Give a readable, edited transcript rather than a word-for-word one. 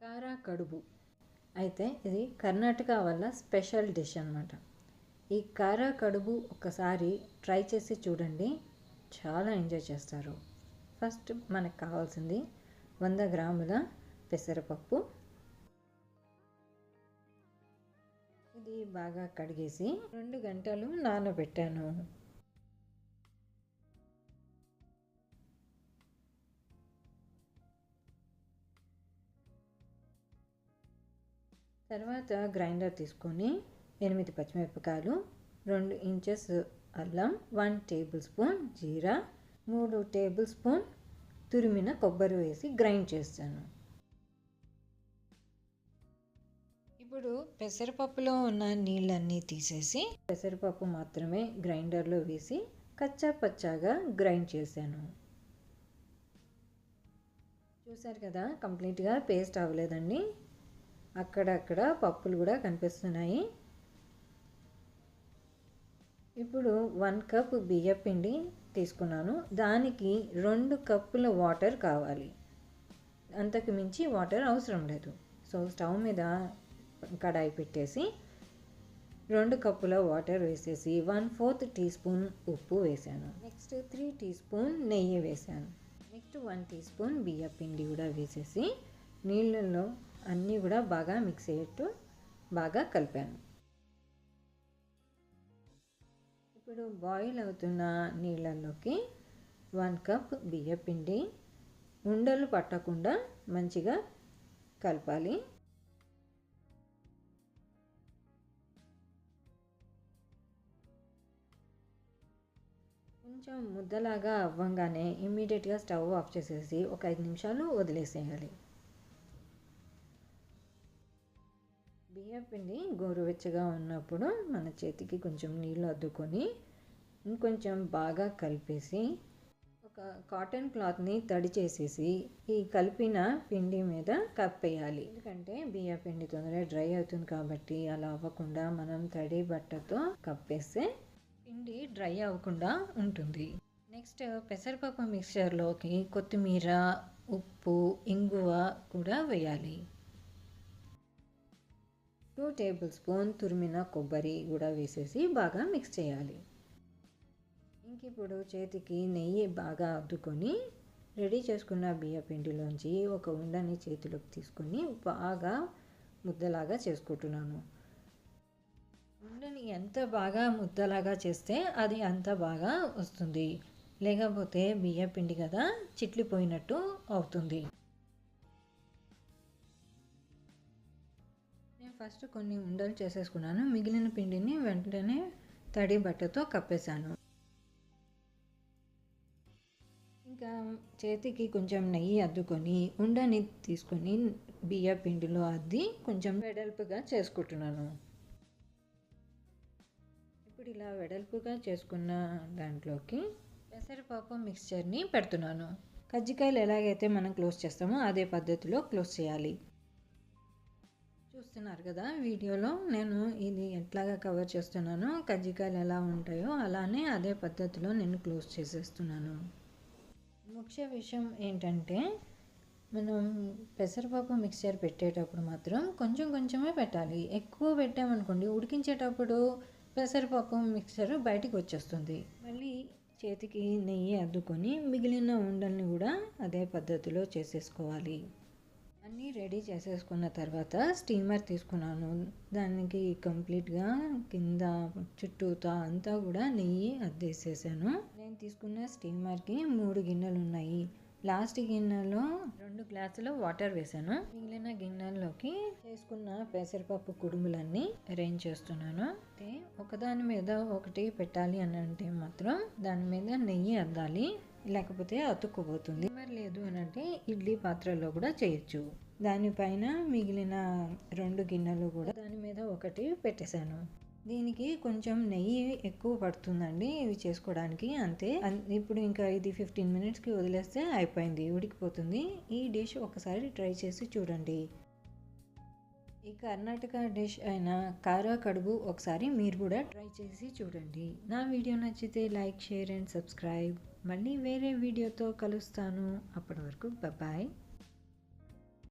కారా కడుబు అయితే ఇది కర్ణాటక వల్ల స్పెషల్ డిష్ అన్నమాట. ఈ కారా కడుబు ఒకసారి ట్రై చేసి చూడండి, చాలా ఎంజాయ్ చేస్తారు. ఫస్ట్ మనకు కావాల్సింది 100 గ్రాముల పెసరపప్పు. ఇది బాగా కడిగేసి 2 గంటలు నానబెట్టాను. తర్వాత గ్రైండర్ తీసుకొని 8 పచ్చిమిరపకాయలు, 2 ఇంచెస్ అల్లం, 1 టేబుల్ స్పూన్ జీరా, 3 టేబుల్ స్పూన్ తురిమిన కొబ్బరి వేసి గ్రైండ్ చేస్తాను. ఇప్పుడు పెసరపప్పులో ఉన్న నీళ్ళన్నీ తీసేసి పెసరపప్పు మాత్రమే గ్రైండర్లో వేసి కచ్చా పచ్చాగా గ్రైండ్ చేశాను. చూసారు కదా, కంప్లీట్గా పేస్ట్ అవ్వలేదండి, అక్కడక్కడ పప్పులు కూడా కనిపిస్తున్నాయి. ఇప్పుడు 1 కప్ బియ్యం పిండి తీసుకున్నాను, దానికి 2 కప్పుల వాటర్ కావాలి. అంతకు మించి వాటర్ అవసరం లేదు. సో స్టవ్ మీద కడాయి పెట్టేసి 2 కప్పుల వాటర్ వేసేసి 1/4 టీ స్పూన్ ఉప్పు వేసాను. నెక్స్ట్ 3 టీ స్పూన్ నెయ్యి వేసాను. నెక్స్ట్ 1 టీ స్పూన్ బియ్యం పిండి కూడా వేసేసి నీళ్ళల్లో అన్నీ కూడా బాగా మిక్స్ అయ్యేట్టు బాగా కలిపాను. ఇప్పుడు బాయిల్ అవుతున్న నీళ్ళల్లోకి 1 కప్ బియ్యం పిండి ఉండలు పట్టకుండా మంచిగా కలపాలి. కొంచెం ముద్దలాగా అవ్వంగానే ఇమ్మీడియట్గా స్టవ్ ఆఫ్ చేసేసి ఒక 5 నిమిషాలు వదిలేసేయాలి. బియ్యం పిండి గోరువెచ్చగా ఉన్నప్పుడు మన చేతికి కొంచెం నీళ్ళు అద్దుకొని ఇంకొంచెం బాగా కలిపేసి ఒక కాటన్ క్లాత్ని తడి చేసేసి ఈ కలిపిన పిండి మీద కప్పేయాలి. ఎందుకంటే బియ్యం పిండి తొందరగా డ్రై అవుతుంది కాబట్టి అలా అవ్వకుండా మనం తడి బట్టతో కప్పేస్తే పిండి డ్రై అవ్వకుండా ఉంటుంది. నెక్స్ట్ పెసరపప్పు మిక్చర్లోకి కొత్తిమీర, ఉప్పు, ఇంగువ కూడా వేయాలి. 2 టేబుల్ స్పూన్ తురిమిన కొబ్బరి కూడా వేసేసి బాగా మిక్స్ చేయాలి. ఇంక ఇప్పుడు చేతికి నెయ్యి బాగా అద్దుకొని రెడీ చేసుకున్న బియ్యం పిండిలోంచి ఒక ఉండని చేతిలోకి తీసుకొని బాగా ముద్దలాగా చేసుకుంటున్నాను. ఉండని ఎంత బాగా ముద్దలాగా చేస్తే అది అంత బాగా వస్తుంది, లేకపోతే బియ్యం పిండి కదా చిట్లిపోయినట్టు అవుతుంది. ఫస్ట్ కొన్ని ఉండలు చేసేసుకున్నాను, మిగిలిన పిండిని వెంటనే తడి బట్టతో కప్పేశాను. ఇంకా చేతికి కొంచెం నెయ్యి అద్దుకొని ఉండని తీసుకొని బియ్యం పిండిలో అద్ది కొంచెం వెడల్పుగా చేసుకుంటున్నాను. ఇప్పుడు ఇలా వెడల్పుగా చేసుకున్న దాంట్లోకి పెసరపప్పు మిక్స్చర్ని పెడుతున్నాను. కజ్జికాయలు ఎలాగైతే మనం క్లోజ్ చేస్తామో అదే పద్ధతిలో క్లోజ్ చేయాలి. చూస్తున్నారు కదా వీడియోలో నేను ఇది ఎట్లాగా కవర్ చేస్తున్నానో, కజ్జికాయలు ఎలా ఉంటాయో అలానే అదే పద్ధతిలో నేను క్లోజ్ చేసేస్తున్నాను. ముఖ్య విషయం ఏంటంటే మనం పెసరపప్పు మిక్చర్ పెట్టేటప్పుడు మాత్రం కొంచెం కొంచెమే పెట్టాలి. ఎక్కువ పెట్టామనుకోండి ఉడికించేటప్పుడు పెసరపప్పు మిక్చర్ బయటికి వచ్చేస్తుంది. మళ్ళీ చేతికి నెయ్యి అద్దుకొని మిగిలిన ఉండల్ని కూడా అదే పద్ధతిలో చేసేసుకోవాలి. అన్నీ రెడీ చేసేసుకున్న తర్వాత స్టీమర్ తీసుకున్నాను, దానికి కంప్లీట్గా కింద చుట్టూతా అంతా కూడా నెయ్యి అద్దేసేసాను. నేను తీసుకున్న స్టీమర్కి 3 గిన్నెలు ఉన్నాయి. లాస్ట్ గిన్నెలో 2 గ్లాసులు వాటర్ వేసాను. మిగిలిన గిన్నెల్లోకి చేసుకున్న పెసరపప్పు కుడుములన్నీ అరేంజ్ చేస్తున్నాను. అంటే ఒకదాని మీద ఒకటి పెట్టాలి అని అంటే మాత్రం దాని మీద నెయ్యి అద్దాలి, లేకపోతే అతుక్కుపోతుంది. మరి లేదు అని అంటే ఇడ్లీ పాత్రలో కూడా చేయొచ్చు. దానిపైన మిగిలిన 2 గిన్నెలు కూడా దాని మీద ఒకటి పెట్టేశాను. దీనికి కొంచెం నెయ్యి ఎక్కువ పడుతుందండి ఇవి చేసుకోవడానికి, అంతే. ఇప్పుడు ఇంకా ఇది 15 మినిట్స్కి వదిలేస్తే అయిపోయింది, ఉడికిపోతుంది. ఈ డిష్ ఒకసారి ట్రై చేసి చూడండి. ఈ కర్ణాటక డిష్ అయిన కారా కడుబు ఒకసారి మీరు కూడా ట్రై చేసి చూడండి. నా వీడియో నచ్చితే లైక్, షేర్ అండ్ సబ్స్క్రైబ్. మళ్ళీ వేరే వీడియోతో కలుస్తాను. అప్పటి వరకు బాయ్.